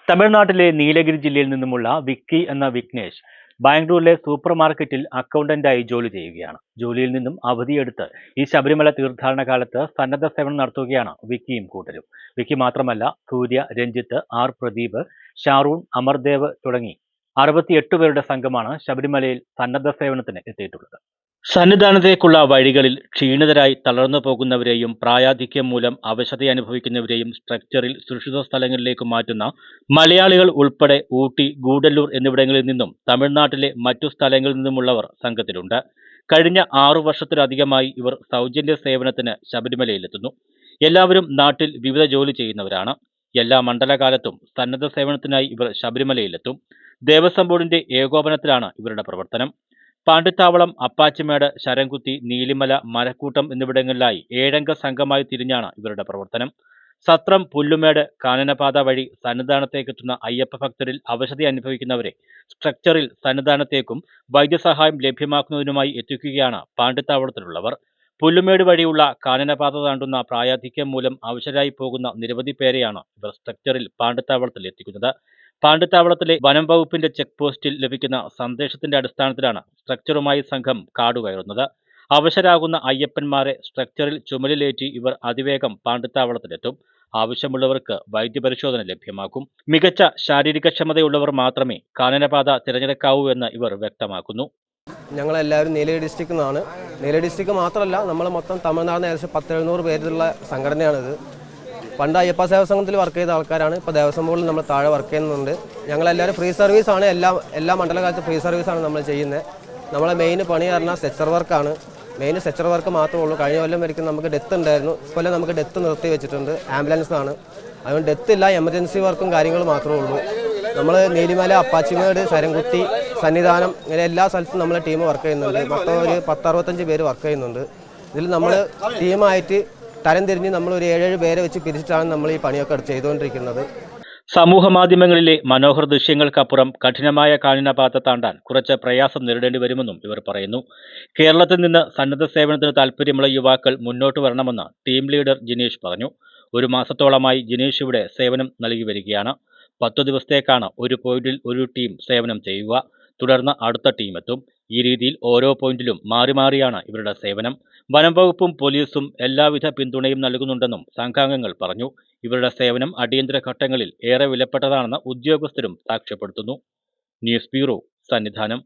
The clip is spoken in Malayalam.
തമിഴ്നാട്ടിലെ നീലഗിരി ജില്ലയിൽ നിന്നുമുള്ള വിക്കി എന്ന വിഘ്നേഷ് ബാംഗ്ലൂരിലെ സൂപ്പർ മാർക്കറ്റിൽ അക്കൗണ്ടന്റായി ജോലി ചെയ്യുകയാണ്. ജോലിയിൽ നിന്നും അവധിയെടുത്ത് ഈ ശബരിമല തീർത്ഥാടന കാലത്ത് സന്നദ്ധ സേവനം നടത്തുകയാണ് വിക്കിയും കൂട്ടരും. വിക്കി മാത്രമല്ല, സൂര്യ, രഞ്ജിത്ത്, ആർ പ്രദീപ്, ഷാറൂൺ, അമർദേവ് തുടങ്ങി 68 പേരുടെ സംഘമാണ് ശബരിമലയിൽ സന്നദ്ധ സേവനത്തിന് എത്തിയിട്ടുള്ളത്. സന്നിധാനത്തേക്കുള്ള വഴികളിൽ ക്ഷീണിതരായി തളർന്നു പോകുന്നവരെയും പ്രായാധിക്യം മൂലം അവശത അനുഭവിക്കുന്നവരെയും സ്ട്രക്ചറിൽ സുരക്ഷിത സ്ഥലങ്ങളിലേക്ക് മാറ്റുന്ന മലയാളികൾ ഉൾപ്പെടെ ഊട്ടി, ഗൂഡല്ലൂർ എന്നിവിടങ്ങളിൽ നിന്നും തമിഴ്നാട്ടിലെ മറ്റു സ്ഥലങ്ങളിൽ നിന്നുമുള്ളവർ സംഘത്തിലുണ്ട്. കഴിഞ്ഞ 6 വർഷത്തിലധികമായി ഇവർ സൗജന്യ സേവനത്തിന് ശബരിമലയിലെത്തുന്നു. എല്ലാവരും നാട്ടിൽ വിവിധ ജോലി ചെയ്യുന്നവരാണ്. എല്ലാ മണ്ഡലകാലത്തും സന്നദ്ധ സേവനത്തിനായി ഇവർ ശബരിമലയിലെത്തും. ദേവസ്വം ബോർഡിന്റെ ഏകോപനത്തിലാണ് ഇവരുടെ പ്രവർത്തനം. പാണ്ടിത്താവളം, അപ്പാച്ചിമേട്, ശരംകുത്തി, നീലിമല, മരക്കൂട്ടം എന്നിവിടങ്ങളിലായി 7 അംഗ സംഘമായി തിരിഞ്ഞാണ് ഇവരുടെ പ്രവർത്തനം. സത്രം, പുല്ലുമേട്, കാനനപാത വഴി സന്നിധാനത്തേക്കെത്തുന്ന അയ്യപ്പ ഭക്തരിൽ അവശത അനുഭവിക്കുന്നവരെ സ്ട്രക്ചറിൽ സന്നിധാനത്തേക്കും വൈദ്യസഹായം ലഭ്യമാക്കുന്നതിനുമായി എത്തിക്കുകയാണ് പാണ്ടിത്താവളത്തിലുള്ളവർ. പുല്ലുമേട് വഴിയുള്ള കാനനപാത താണ്ടുന്ന പ്രായാധിക്യം മൂലം അവശരായി പോകുന്ന നിരവധി പേരെയാണ് ഇവർ സ്ട്രക്ചറിൽ പാണ്ടിത്താവളത്തിൽ എത്തിക്കുന്നത്. പാണ്ടിത്താവളത്തിലെ വനം വകുപ്പിന്റെ ചെക്ക് പോസ്റ്റിൽ ലഭിക്കുന്ന സന്ദേശത്തിന്റെ അടിസ്ഥാനത്തിലാണ് സ്ട്രക്ചറുമായി സംഘം കാടുകയറുന്നത്. അവശരാകുന്ന അയ്യപ്പന്മാരെ സ്ട്രക്ചറിൽ ചുമലിലേറ്റി ഇവർ അതിവേഗം പാണ്ടിത്താവളത്തിലെത്തും. ആവശ്യമുള്ളവർക്ക് വൈദ്യപരിശോധന ലഭ്യമാക്കും. മികച്ച ശാരീരികക്ഷമതയുള്ളവർ മാത്രമേ കാനനപാത തിരഞ്ഞെടുക്കാവൂ എന്ന് ഇവർ വ്യക്തമാക്കുന്നു. ഞങ്ങളെല്ലാവരും നീലഗിരി ഡിസ്ട്രിക്റ്റിൽ നിന്നാണ്. നീലഗിരി ഡിസ്ട്രിക്ട് മാത്രമല്ല, നമ്മൾ മൊത്തം തമിഴ്നാടിന് ഏകദേശം 10-700 പേരുള്ള സംഘടനയാണിത്. പണ്ട് അയ്യപ്പ സേവാ സംഘത്തിൽ വർക്ക് ചെയ്ത ആൾക്കാരാണ്. ഇപ്പോൾ ദേവസ്വം ബോർഡിൽ നമ്മൾ താഴെ വർക്ക് ചെയ്യുന്നുണ്ട്. ഞങ്ങളെല്ലാവരും ഫ്രീ സർവീസാണ്. എല്ലാ മണ്ഡലകാലത്തും ഫ്രീ സർവീസാണ് നമ്മൾ ചെയ്യുന്നത്. നമ്മളെ മെയിൻ പണി പറഞ്ഞാൽ സെച്ചർ വർക്കാണ്. മെയിൻ സെച്ചർ വർക്ക് മാത്രമേ ഉള്ളൂ. കഴിഞ്ഞ കൊല്ലം വരെയും നമുക്ക് ഡെത്ത് ഉണ്ടായിരുന്നു. ഇക്കൊല്ലം നമുക്ക് ഡെത്ത് നിർത്തി വെച്ചിട്ടുണ്ട്. ആംബുലൻസാണ്. അതുകൊണ്ട് ഡെത്ത് ഇല്ല, എമർജൻസി വർക്കും കാര്യങ്ങളും മാത്രമേ ഉള്ളൂ. നമ്മൾ നീലിമല, അപ്പാച്ചിമേട്, ശരംകുത്തി, സന്നിധാനം ഇങ്ങനെ എല്ലാ സ്ഥലത്തും നമ്മളെ ടീം വർക്ക് ചെയ്യുന്നുണ്ട്. മൊത്തം ഒരു 10-65 പേര് വർക്ക് ചെയ്യുന്നുണ്ട്. ഇതിൽ നമ്മൾ ടീമായിട്ട് തരം തിരിഞ്ഞ് നമ്മൾ ഒരു 7 പേരെ വെച്ച് പിരിച്ചിട്ടാണ് നമ്മൾ ഈ പണിയൊക്കെ ചെയ്തുകൊണ്ടിരിക്കുന്നത്. സമൂഹ മാധ്യമങ്ങളിലെ മനോഹര ദൃശ്യങ്ങൾക്കപ്പുറം കഠിനമായ കാനനപാത താണ്ടാൻ കുറച്ച് പ്രയാസം നേരിടേണ്ടി വരുമെന്നും ഇവർ പറയുന്നു. കേരളത്തിൽ നിന്ന് സന്നദ്ധ സേവനത്തിന് താൽപ്പര്യമുള്ള യുവാക്കൾ മുന്നോട്ട് വരണമെന്ന് ടീം ലീഡർ ജിനീഷ് പറഞ്ഞു. 1 മാസത്തോളമായി ജിനീഷ് ഇവിടെ സേവനം നൽകി വരികയാണ്. 10 ദിവസത്തേക്കാണ് ഒരു പോയിന്റിൽ ഒരു ടീം സേവനം ചെയ്യുക. തുടർന്ന് അടുത്ത ടീം എത്തും. ഈ രീതിയിൽ ഓരോ പോയിന്റിലും മാറി മാറിയാണ് ഇവരുടെ സേവനം. വനം വകുപ്പും പോലീസും എല്ലാവിധ പിന്തുണയും നൽകുന്നുണ്ടെന്നും സംഘാംഗങ്ങൾ പറഞ്ഞു. ഇവരുടെ സേവനം അടിയന്തര ഘട്ടങ്ങളിൽ ഏറെ വിലപ്പെട്ടതാണെന്ന് ഉദ്യോഗസ്ഥരും സാക്ഷ്യപ്പെടുത്തുന്നു. News bureau, Sannidhanam.